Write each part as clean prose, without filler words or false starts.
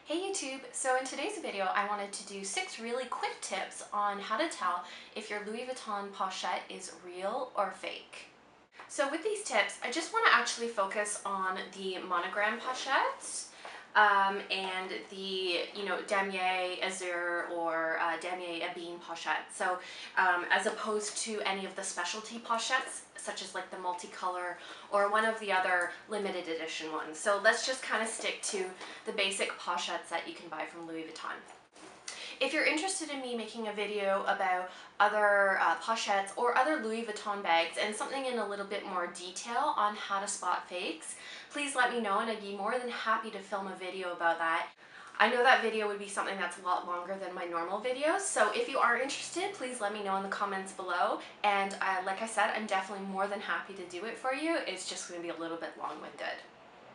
Hey YouTube! So in today's video I wanted to do 6 really quick tips on how to tell if your Louis Vuitton Pochette is real or fake. So with these tips I just want to actually focus on the monogram pochettes and the damier azur or damier ebene pochette. So as opposed to any of the specialty pochettes such as like the multicolor or one of the other limited edition ones. So let's just kind of stick to the basic pochettes that you can buy from Louis Vuitton. If you're interested in me making a video about other pochettes or other Louis Vuitton bags and something in a little bit more detail on how to spot fakes, please let me know and I'd be more than happy to film a video about that. I know that video would be something that's a lot longer than my normal videos, so if you are interested, please let me know in the comments below. And like I said, I'm definitely more than happy to do it for you. It's just going to be a little bit long-winded.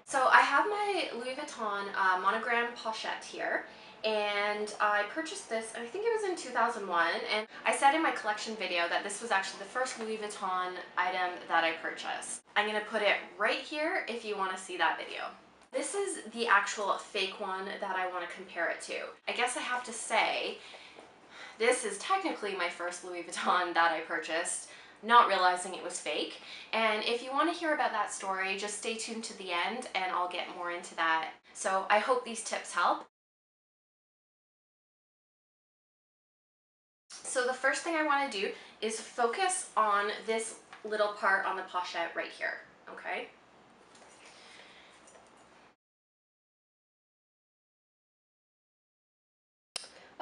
So I have my Louis Vuitton monogram pochette here, and I purchased this, I think it was in 2001, and I said in my collection video that this was actually the first Louis Vuitton item that I purchased. I'm going to put it right here if you want to see that video. This is the actual fake one that I want to compare it to. I guess I have to say, this is technically my first Louis Vuitton that I purchased, not realizing it was fake. And if you want to hear about that story, just stay tuned to the end and I'll get more into that. So I hope these tips help. So the first thing I want to do is focus on this little part on the pochette right here, okay?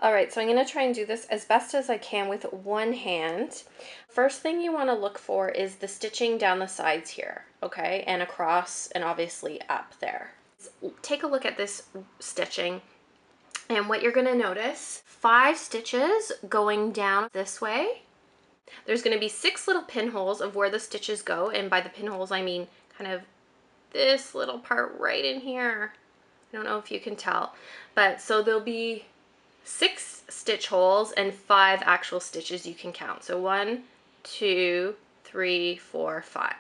All right, so I'm going to try and do this as best as I can with one hand. First thing you want to look for is the stitching down the sides here, okay, and across and obviously up there. Take a look at this stitching, and what you're going to notice, 5 stitches going down this way. There's going to be 6 little pinholes of where the stitches go, and by the pinholes I mean kind of this little part right in here. I don't know if you can tell, but so there'll be 6 stitch holes and 5 actual stitches you can count. So 1, 2, 3, 4, 5.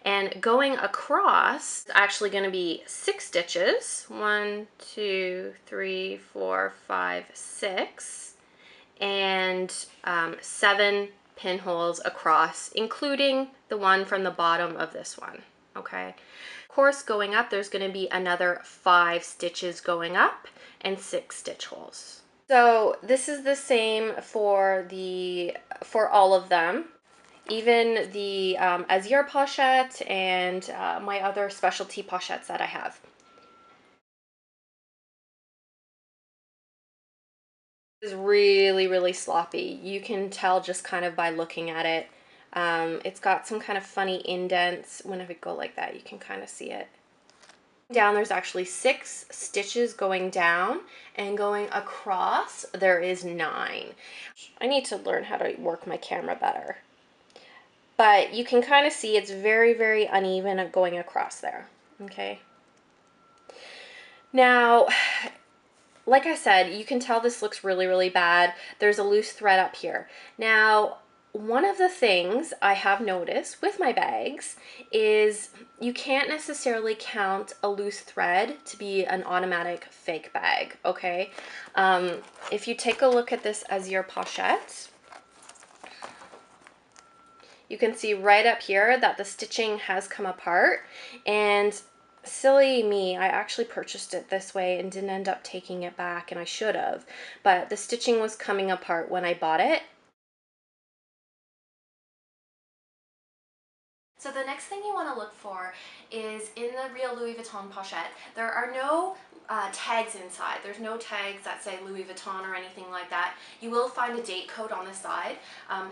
And going across is actually going to be 6 stitches. 1, 2, 3, 4, 5, 6. And 7 pinholes across, including the one from the bottom of this one. Okay. Of course, going up, there's going to be another 5 stitches going up and 6 stitch holes. So this is the same for all of them, even the azur pochette and my other specialty pochettes that I have. It's really, really sloppy. You can tell just kind of by looking at it. It's got some kind of funny indents. Whenever it go like that, you can kind of see it. Down, there's actually 6 stitches going down, and going across there is 9. I need to learn how to work my camera better, but you can kind of see it's very, very uneven going across there. Okay, now like I said, you can tell this looks really, really bad. There's a loose thread up here. Now, one of the things I have noticed with my bags is you can't necessarily count a loose thread to be an automatic fake bag, okay? If you take a look at this azur pochette, you can see right up here that the stitching has come apart, and silly me, I actually purchased it this way and didn't end up taking it back, and I should have, but the stitching was coming apart when I bought it. So the next thing you want to look for is in the real Louis Vuitton pochette, there are no tags inside. There's no tags that say Louis Vuitton or anything like that. You will find a date code on the side,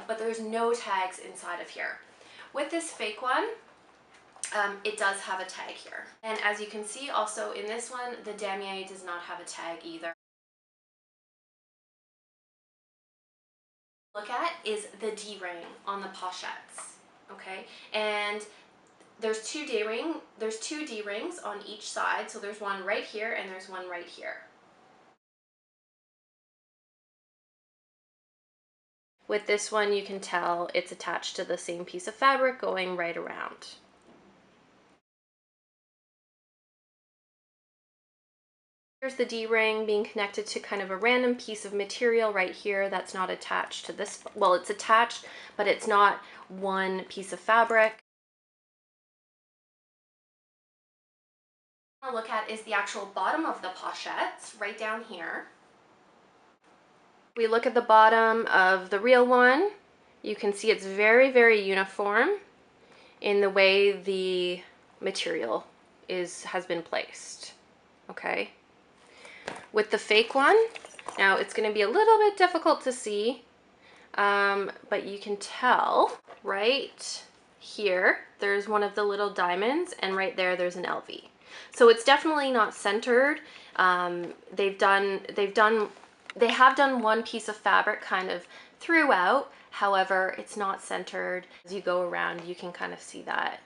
but there's no tags inside of here. With this fake one, it does have a tag here. And as you can see also in this one, the damier does not have a tag either. Look at is the D-ring on the pochettes. Okay, and there's two D-rings on each side, so there's one right here and there's one right here. With this one, you can tell it's attached to the same piece of fabric going right around. Here's the D-ring being connected to kind of a random piece of material right here that's not attached to this. Well, it's attached, but it's not one piece of fabric. What I want to look at is the actual bottom of the pochette, right down here. We look at the bottom of the real one. You can see it's very, very uniform in the way the material has been placed, okay? With the fake one, now it's going to be a little bit difficult to see, but you can tell right here, there's one of the little diamonds, and right there, there's an LV. So it's definitely not centered. They have done one piece of fabric kind of throughout. However, it's not centered. As you go around, you can kind of see that.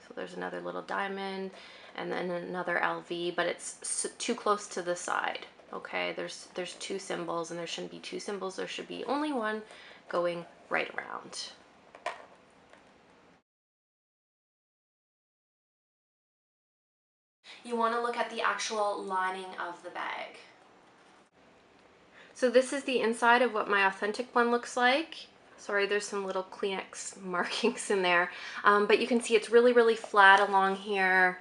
So there's another little diamond and then another LV, but it's too close to the side. Okay, there's two symbols, and there shouldn't be two symbols. There should be only one going right around. You want to look at the actual lining of the bag. So this is the inside of what my authentic one looks like. Sorry, there's some little Kleenex markings in there. But you can see it's really, really flat along here.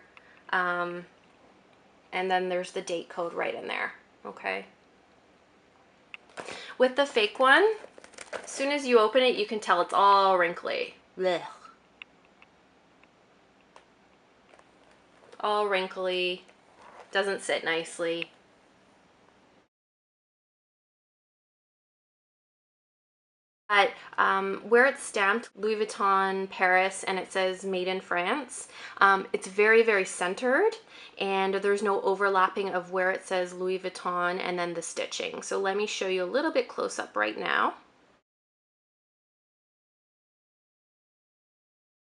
And then there's the date code right in there, okay? With the fake one, as soon as you open it, you can tell it's all wrinkly. Blech. All wrinkly, doesn't sit nicely. But where it's stamped Louis Vuitton Paris and it says made in France, it's very, very centered, and there's no overlapping of where it says Louis Vuitton and then the stitching. So let me show you a little bit close up right now.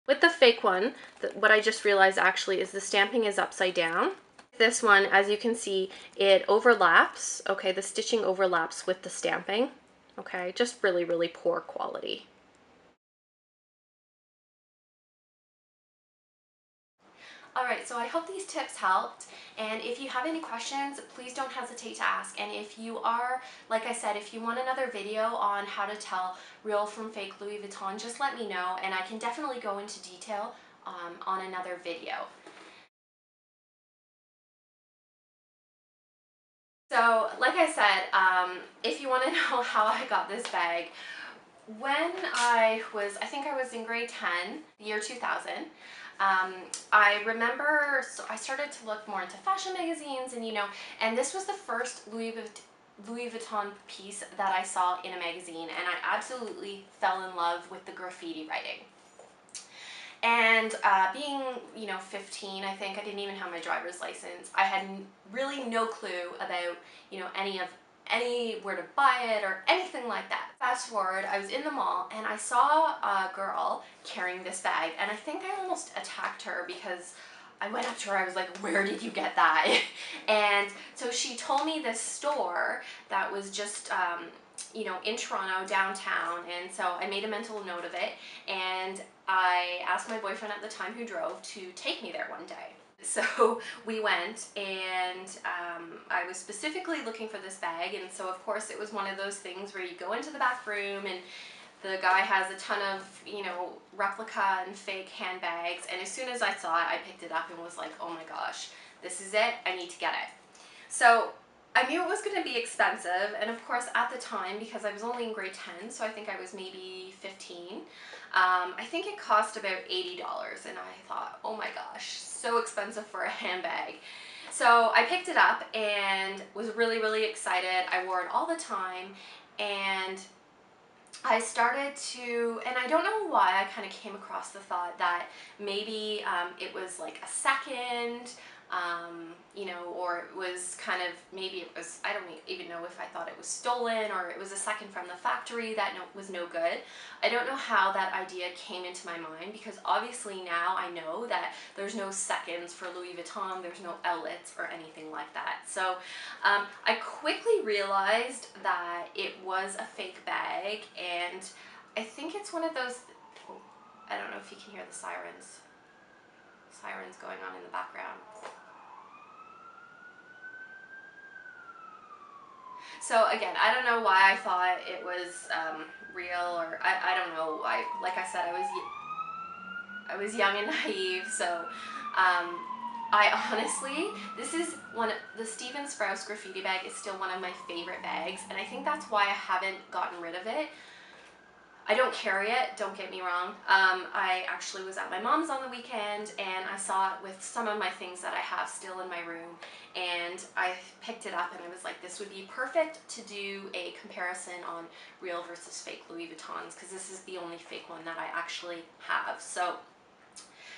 With the fake one, what I just realized actually is the stamping is upside down. This one, as you can see, it overlaps. Okay, the stitching overlaps with the stamping. Okay, just really, really poor quality. Alright, so I hope these tips helped, and if you have any questions, please don't hesitate to ask. And if you are, like I said, if you want another video on how to tell real from fake Louis Vuitton, just let me know, and I can definitely go into detail on another video. So, like I said, if you want to know how I got this bag, when I think I was in grade 10, year 2000, I remember, so I started to look more into fashion magazines, and this was the first Louis Vuitton piece that I saw in a magazine, and I absolutely fell in love with the graffiti writing. And being, 15, I think, I didn't even have my driver's license. I had really no clue about, anywhere to buy it or anything like that. Fast forward, I was in the mall and I saw a girl carrying this bag, and I think I almost attacked her because I went up to her, I was like, where did you get that? And so she told me this store that was just, in Toronto, downtown, and so I made a mental note of it, and I asked my boyfriend at the time who drove to take me there one day. So we went, and I was specifically looking for this bag, and so of course it was one of those things where you go into the back room and the guy has a ton of, replica and fake handbags, and as soon as I saw it, I picked it up and was like, oh my gosh, this is it, I need to get it. So I knew it was going to be expensive, and of course at the time, because I was only in grade 10, so I think I was maybe 15, I think it cost about $80, and I thought, oh my gosh, so expensive for a handbag. So I picked it up and was really, really excited. I wore it all the time, and I started to, and I don't know why I kind of came across the thought that maybe it was like a second, or it was kind of, maybe it was, I don't even know if I thought it was stolen or it was a second from the factory that was no good. I don't know how that idea came into my mind, because obviously now I know that there's no seconds for Louis Vuitton, there's no outlets or anything like that. So I quickly realized that it was a fake bag, and I think it's one of those, I don't know if you can hear the sirens going on in the background. So again, I don't know why I thought it was real, or I don't know. Like I said, I was young and naive, so I honestly, this is the Steven Sprouse graffiti bag is still one of my favorite bags, and I think that's why I haven't gotten rid of it. I don't carry it, don't get me wrong. I actually was at my mom's on the weekend and I saw it with some of my things that I have still in my room, and I picked it up and I was like, this would be perfect to do a comparison on real versus fake Louis Vuittons, because this is the only fake one that I actually have. So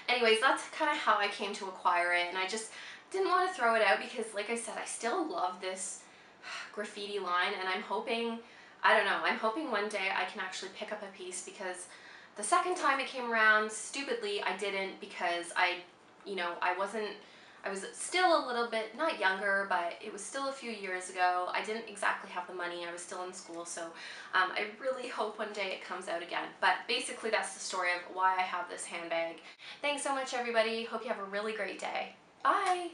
anyways, that's kind of how I came to acquire it, and I just didn't want to throw it out because, like I said, I still love this graffiti line, and I'm hoping, I don't know, I'm hoping one day I can actually pick up a piece, because the second time it came around, stupidly, I didn't, because I was still a little bit, not younger, but it was still a few years ago. I didn't exactly have the money. I was still in school, so I really hope one day it comes out again. But basically, that's the story of why I have this handbag. Thanks so much, everybody. Hope you have a really great day. Bye!